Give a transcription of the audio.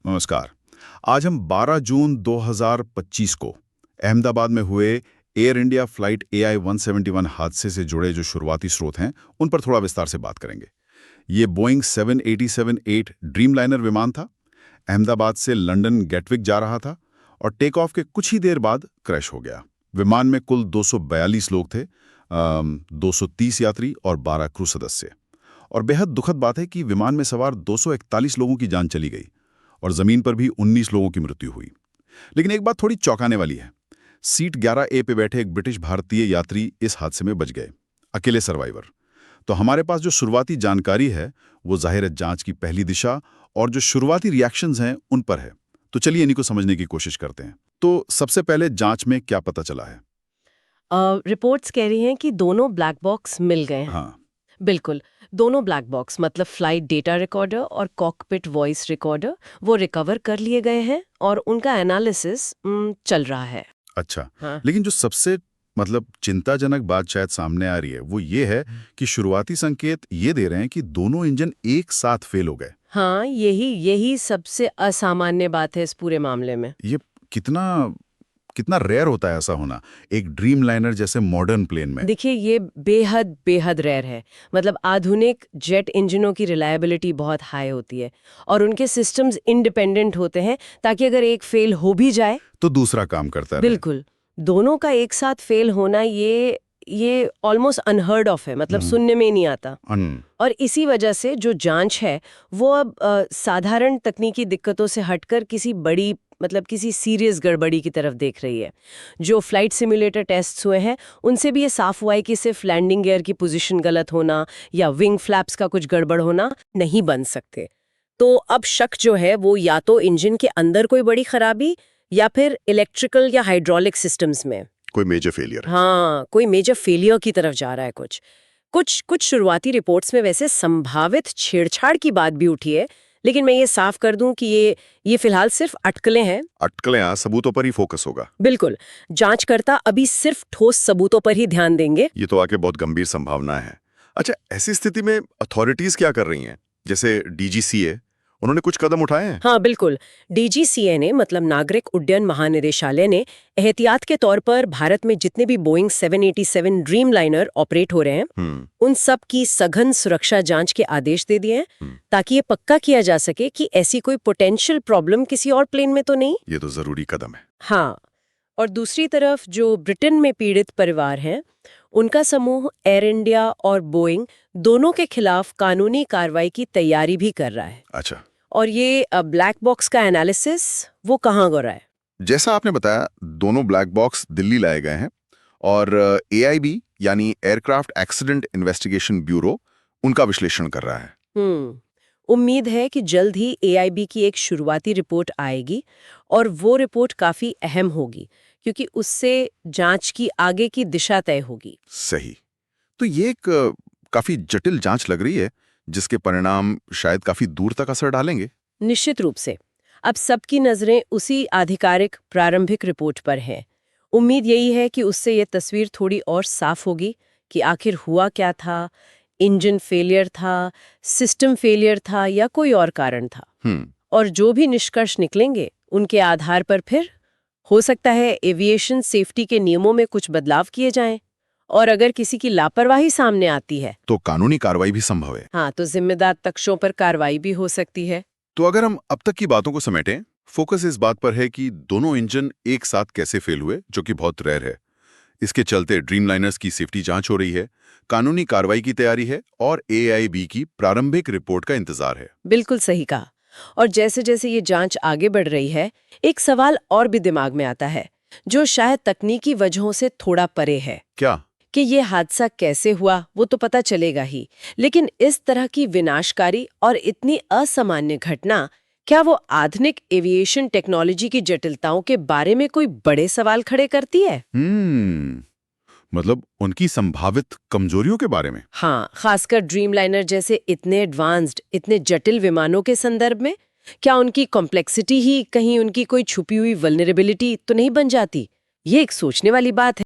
नमस्कार। आज हम 12 जून 2025 को अहमदाबाद में हुए एयर इंडिया फ्लाइट AI 171 हादसे से जुड़े जो शुरुआती स्रोत हैं, उन पर थोड़ा विस्तार से बात करेंगे। ये बोइंग 787-8 ड्रीमलाइनर विमान था। अहमदाबाद से लंदन गेटविक जा रहा था और टेक ऑफ के कुछ ही देर बाद क्रैश हो गया। विमान में कुल 242 लोग थे, 230 यात्री और 12 क्रू सदस्य। और बेहद दुखद बात है कि विमान में सवार 241 लोगों की जान चली गई और जमीन पर भी 19 लोगों की मृत्यु हुई। लेकिन एक बात थोड़ी चौंकाने वाली है। सीट 11A पे बैठे एक ब्रिटिश भारतीय यात्री इस हादसे में बच गए, अकेले सर्वाइवर। तो हमारे पास जो शुरुआती जानकारी है वो जाहिर है जांच की पहली दिशा और जो शुरुआती रिएक्शंस हैं उन पर है। तो चलिए इन्हीं को समझने की कोशिश करते हैं। तो सबसे पहले जांच में क्या पता चला है? रिपोर्ट्स कह रही हैं कि दोनों ब्लैक बॉक्स मिल गए हैं। हाँ, बिल्कुल, दोनों ब्लैक बॉक्स मतलब फ्लाइट डेटा रिकॉर्डर और कॉकपिट वॉइस रिकॉर्डर वो रिकवर कर लिए गए हैं और उनका एनालिसिस चल रहा है। अच्छा। हाँ। लेकिन जो सबसे चिंताजनक बात शायद सामने आ रही है वो ये है कि शुरुआती संकेत ये दे रहे हैं कि दोनों इंजन एक साथ फेल हो गए। हाँ, यही सबसे असामान्य बात है इस पूरे मामले में। ये कितना कितना रेयर होता है ऐसा होना एक ड्रीम लाइनर जैसे मॉडर्न प्लेन में। देखिए, ये बेहद बेहद रेयर है। मतलब आधुनिक जेट इंजनों की रिलायबिलिटी बहुत हाई होती है और उनके सिस्टम्स इंडिपेंडेंट होते हैं ताकि अगर एक फेल हो भी जाए तो दूसरा काम करता है। बिल्कुल, दोनों का एक साथ फेल होना ये ऑलमोस्ट अनहर्ड ऑफ है, मतलब सुनने में ही नहीं आता। और इसी वजह से जो जांच है वो अब साधारण तकनीकी दिक्कतों से हटकर किसी सीरियस गड़बड़ी की तरफ देख रही है। जो फ्लाइट सिमुलेटर टेस्ट्स हुए हैं उनसे भी ये साफ हुआ है कि सिर्फ लैंडिंग गियर की पोजीशन गलत होना या विंग फ्लैप्स का कुछ गड़बड़ होना नहीं बन सकते। तो अब शक जो है वो या तो इंजन के अंदर कोई बड़ी खराबी या फिर इलेक्ट्रिकल या हाइड्रोलिक सिस्टम्स में कोई मेजर फेलियर। हाँ, कोई मेजर फेलियर की तरफ जा रहा है। कुछ शुरुआती रिपोर्ट्स में वैसे संभावित छेड़छाड़ की बात भी उठी है, लेकिन मैं ये साफ कर दूं कि ये फिलहाल सिर्फ अटकलें हैं। अटकलें, सबूतों पर ही फोकस होगा। बिल्कुल, जांचकर्ता अभी सिर्फ ठोस सबूतों पर ही ध्यान देंगे। ये तो आगे बहुत गंभीर संभावना है। अच्छा, ऐसी स्थिति में अथॉरिटीज क्या कर रही हैं? जैसे DGCA, उन्होंने कुछ कदम उठाए हैं? हाँ बिल्कुल, DGCA ने मतलब नागरिक उड्डयन महानिदेशालय ने एहतियात के तौर पर भारत में जितने भी बोइंग 787 ड्रीमलाइनर ऑपरेट हो रहे हैं उन सब की सघन सुरक्षा जांच के आदेश दे दिए हैं ताकि ये पक्का किया जा सके कि ऐसी कोई पोटेंशियल प्रॉब्लम किसी और प्लेन में तो नहीं। ये तो जरूरी कदम है। हाँ, और दूसरी तरफ जो ब्रिटेन में पीड़ित परिवार हैं उनका समूह एयर इंडिया और बोइंग दोनों के खिलाफ कानूनी कार्रवाई की तैयारी भी कर रहा है। अच्छा। और ये ब्लैक बॉक्स का एनालिसिस वो कहाँ हो रहा है? जैसा आपने बताया, दोनों ब्लैक बॉक्स दिल्ली लाए गए हैं और AIB यानी एयरक्राफ्ट एक्सीडेंट इन्वेस्टिगेशन ब्यूरो उनका विश्लेषण कर रहा है। उम्मीद है कि जल्द ही AIB की एक शुरुआती रिपोर्ट आएगी और वो रिपोर्ट काफी अहम होगी क्योंकि उससे जांच की आगे की दिशा तय होगी। सही। तो ये एक काफी जटिल जांच लग रही है जिसके परिणाम शायद काफी दूर तक असर डालेंगे। निश्चित रूप से। अब सबकी नजरें उसी आधिकारिक प्रारंभिक रिपोर्ट पर हैं। उम्मीद यही है कि उससे ये तस्वीर थोड़ी और साफ होगी कि आखिर हुआ क्या था, इंजन फेलियर था, सिस्टम फेलियर था या कोई और कारण था। और जो भी निष्कर्ष निकलेंगे उनके आधार पर फिर हो सकता है एविएशन सेफ्टी के नियमों में कुछ बदलाव किए जाएं। और अगर किसी की लापरवाही सामने आती है तो कानूनी कार्रवाई भी संभव है। हाँ, तो जिम्मेदार पक्षों पर कार्रवाई भी हो सकती है। तो अगर हम अब तक की बातों को समेटें, फोकस इस बात पर है कि दोनों इंजन एक साथ कैसे फेल हुए, जो कि बहुत रेयर है। इसके चलते ड्रीमलाइनर्स की सेफ्टी जांच हो रही है, कानूनी कार्रवाई की तैयारी है और AIB की प्रारंभिक रिपोर्ट का इंतजार है। बिल्कुल सही कहा। और जैसे जैसे ये जांच आगे बढ़ रही है, एक सवाल और भी दिमाग में आता है जो शायद तकनीकी वजहों से थोड़ा परे है। क्या? कि ये हादसा कैसे हुआ वो तो पता चलेगा ही, लेकिन इस तरह की विनाशकारी और इतनी असामान्य घटना क्या वो आधुनिक एविएशन टेक्नोलॉजी की जटिलताओं के बारे में कोई बड़े सवाल खड़े करती है? मतलब उनकी संभावित कमजोरियों के बारे में? हाँ, खासकर ड्रीमलाइनर जैसे इतने एडवांस्ड, इतने जटिल विमानों के संदर्भ में क्या उनकी कॉम्प्लेक्सिटी ही कहीं उनकी कोई छुपी हुई वल्नरेबिलिटी तो नहीं बन जाती? ये एक सोचने वाली बात है।